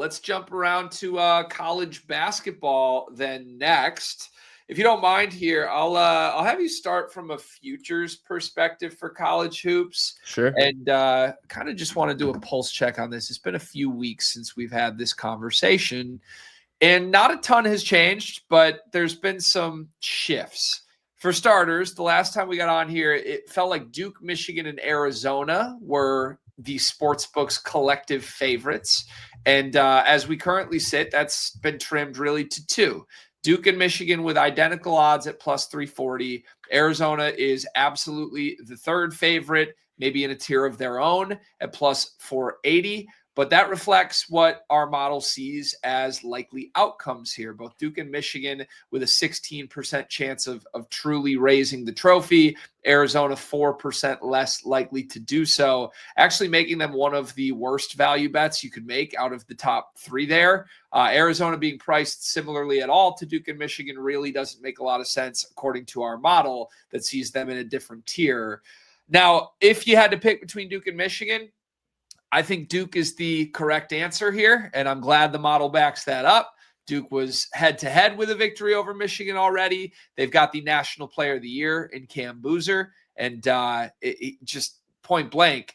Let's jump around to college basketball then next. If you don't mind here, I'll have you start from a futures perspective for college hoops. Sure. And kind of just want to do a pulse check on this. It's been a few weeks since we've had this conversation, and not a ton has changed, but there's been some shifts. For starters, the last time we got on here, it felt like Duke, Michigan, and Arizona were the sportsbook's collective favorites. And as we currently sit, that's been trimmed really to two. Duke and Michigan with identical odds at plus 340. Arizona is absolutely the third favorite, maybe in a tier of their own at plus 480. But that reflects what our model sees as likely outcomes here. Both Duke and Michigan with a 16% chance of truly raising the trophy. Arizona 4% less likely to do so, actually making them one of the worst value bets you could make out of the top three there. Arizona being priced similarly at all to Duke and Michigan really doesn't make a lot of sense according to our model that sees them in a different tier. Now, if you had to pick between Duke and Michigan, I think Duke is the correct answer here, and I'm glad the model backs that up. Duke was head-to-head with a victory over Michigan already. They've got the National Player of the Year in Cam Boozer, and it just point blank,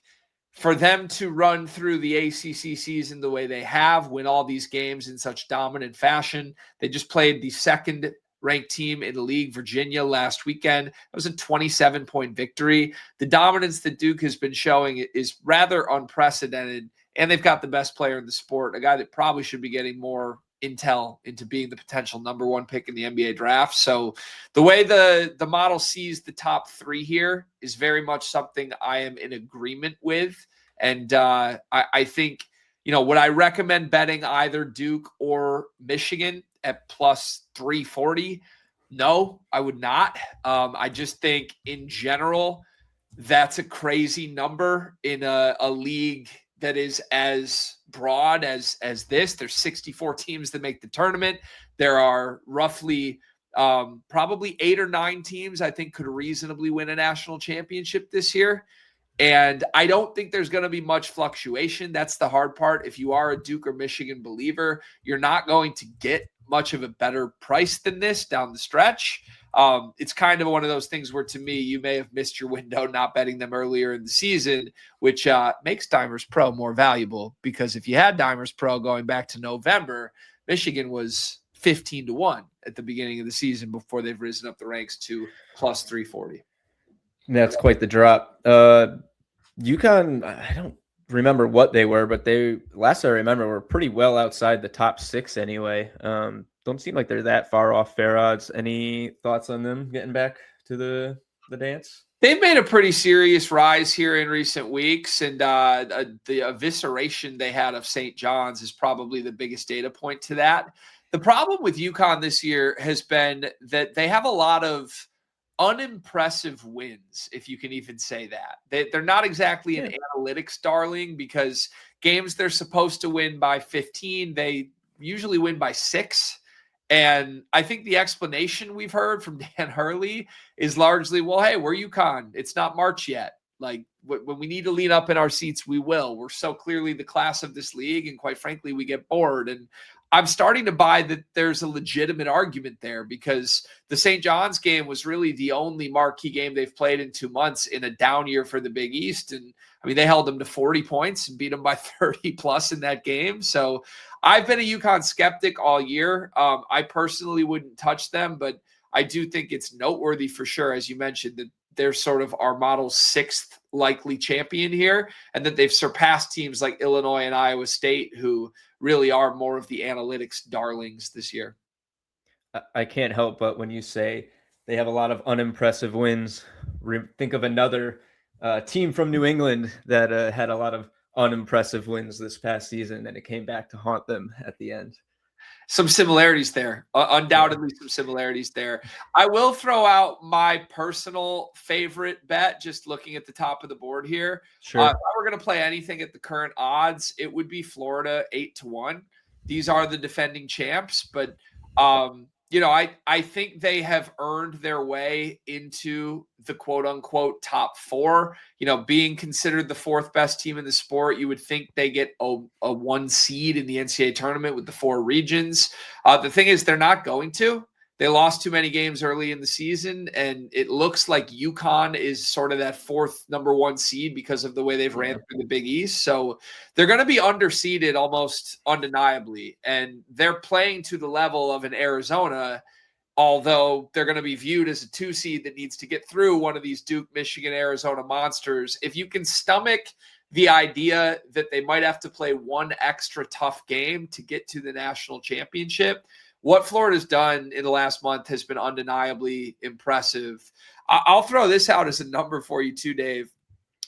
for them to run through the ACC season the way they have, win all these games in such dominant fashion. They just played the second-ranked team in the league, Virginia, last weekend. It was a 27-point victory. The dominance that Duke has been showing is rather unprecedented, and they've got the best player in the sport, a guy that probably should be getting more intel into being the potential number one pick in the NBA draft. So the way the model sees the top three here is very much something I am in agreement with. And I think, would I recommend betting either Duke or Michigan at plus 340? No, I would not. I just think in general, that's a crazy number in a league that is as broad as this. There's 64 teams that make the tournament. There are roughly probably 8 or 9 teams I think could reasonably win a national championship this year. And I don't think there's going to be much fluctuation. That's the hard part. If you are a Duke or Michigan believer, you're not going to get much of a better price than this down the stretch. It's kind of one of those things where, to me, you may have missed your window not betting them earlier in the season, which makes Dimers Pro more valuable, because if you had Dimers Pro going back to November, Michigan was 15-1 at the beginning of the season before they've risen up the ranks to plus 340. That's quite the drop. UConn, I don't remember what they were, but they, last I remember, were pretty well outside the top 6 anyway. Don't seem like they're that far off fair odds. Any thoughts on them getting back to the dance? They've made a pretty serious rise here in recent weeks, and the evisceration they had of St. John's is probably the biggest data point to that. The problem with UConn this year has been that they have a lot of unimpressive wins, if you can even say that. They're not exactly an analytics darling, because games they're supposed to win by 15, they usually win by 6. And I think the explanation we've heard from Dan Hurley is largely, well, hey, we're UConn. It's not March yet. Like, when we need to lean up in our seats, we will. We're so clearly the class of this league, and quite frankly, we get bored. And I'm starting to buy that there's a legitimate argument there, because the St. John's game was really the only marquee game they've played in 2 months in a down year for the Big East. And I mean, they held them to 40 points and beat them by 30 plus in that game. So I've been a UConn skeptic all year. I personally wouldn't touch them, but I do think it's noteworthy for sure, as you mentioned, that they're sort of our model's 6th likely champion here, and that they've surpassed teams like Illinois and Iowa State, who really are more of the analytics darlings this year. I can't help but, when you say they have a lot of unimpressive wins, think of another team from New England that had a lot of unimpressive wins this past season, and it came back to haunt them at the end. Some similarities there, undoubtedly some similarities there. I will throw out my personal favorite bet, just looking at the top of the board here. Sure. If I were going to play anything at the current odds, it would be Florida 8-1. These are the defending champs, but I think they have earned their way into the quote unquote top four. Being considered the fourth best team in the sport, you would think they get a 1 seed in the NCAA tournament with the 4 regions. The thing is, they're not going to. They lost too many games early in the season, and it looks like UConn is sort of that 4th number 1 seed because of the way they've ran through the Big East. So they're going to be underseeded almost undeniably, and they're playing to the level of an Arizona, although they're going to be viewed as a 2 seed that needs to get through one of these Duke, Michigan, Arizona monsters. If you can stomach the idea that they might have to play one extra tough game to get to the national championship, what Florida's done in the last month has been undeniably impressive. I'll throw this out as a number for you too, Dave.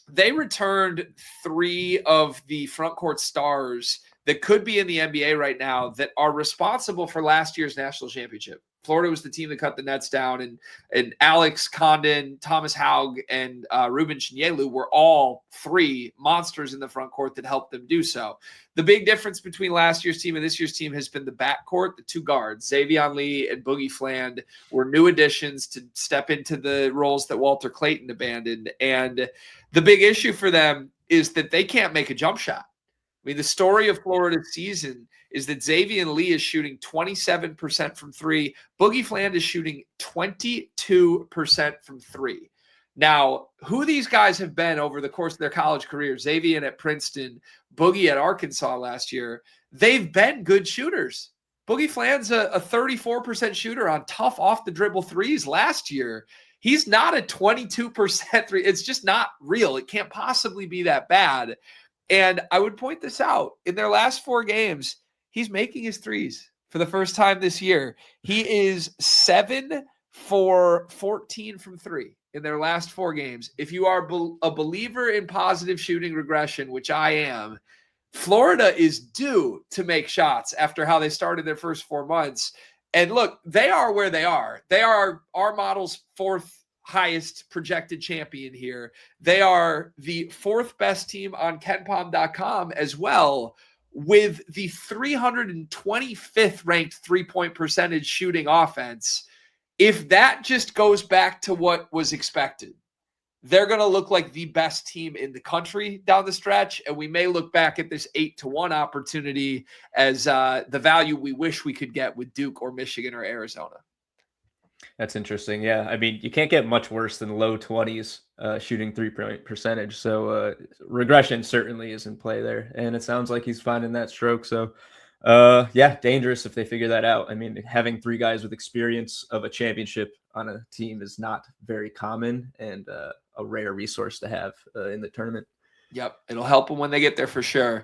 They returned 3 of the front court stars that could be in the NBA right now that are responsible for last year's national championship. Florida was the team that cut the nets down, and Alex Condon, Thomas Haug, and Ruben Chinyelu were all 3 monsters in the front court that helped them do so. The big difference between last year's team and this year's team has been the backcourt. The 2 guards, Xavier Lee and Boogie Fland, were new additions to step into the roles that Walter Clayton abandoned. And the big issue for them is that they can't make a jump shot. I mean, the story of Florida's season is that Xavier Lee is shooting 27% from 3. Boogie Fland is shooting 22% from 3. Now, who these guys have been over the course of their college career, Xavier at Princeton, Boogie at Arkansas last year, they've been good shooters. Boogie Fland's a 34% shooter on tough off-the-dribble threes last year. He's not a 22% three. It's just not real. It can't possibly be that bad. And I would point this out. In their last 4 games, he's making his threes for the first time this year. He is 7 for 14 from 3 in their last 4 games. If you are a believer in positive shooting regression, which I am, Florida is due to make shots after how they started their first 4 months. And look, they are where they are. They are our model's 4th highest projected champion here. They are the 4th best team on KenPom.com as well, with the 325th ranked 3-point percentage shooting offense. If that just goes back to what was expected, they're going to look like the best team in the country down the stretch. And we may look back at this 8-1 opportunity as the value we wish we could get with Duke or Michigan or Arizona. That's interesting. Yeah. I mean, you can't get much worse than low 20s shooting 3-point percentage. So regression certainly is in play there. And it sounds like he's finding that stroke. So yeah, dangerous if they figure that out. I mean, having 3 guys with experience of a championship on a team is not very common and a rare resource to have in the tournament. Yep. It'll help them when they get there for sure.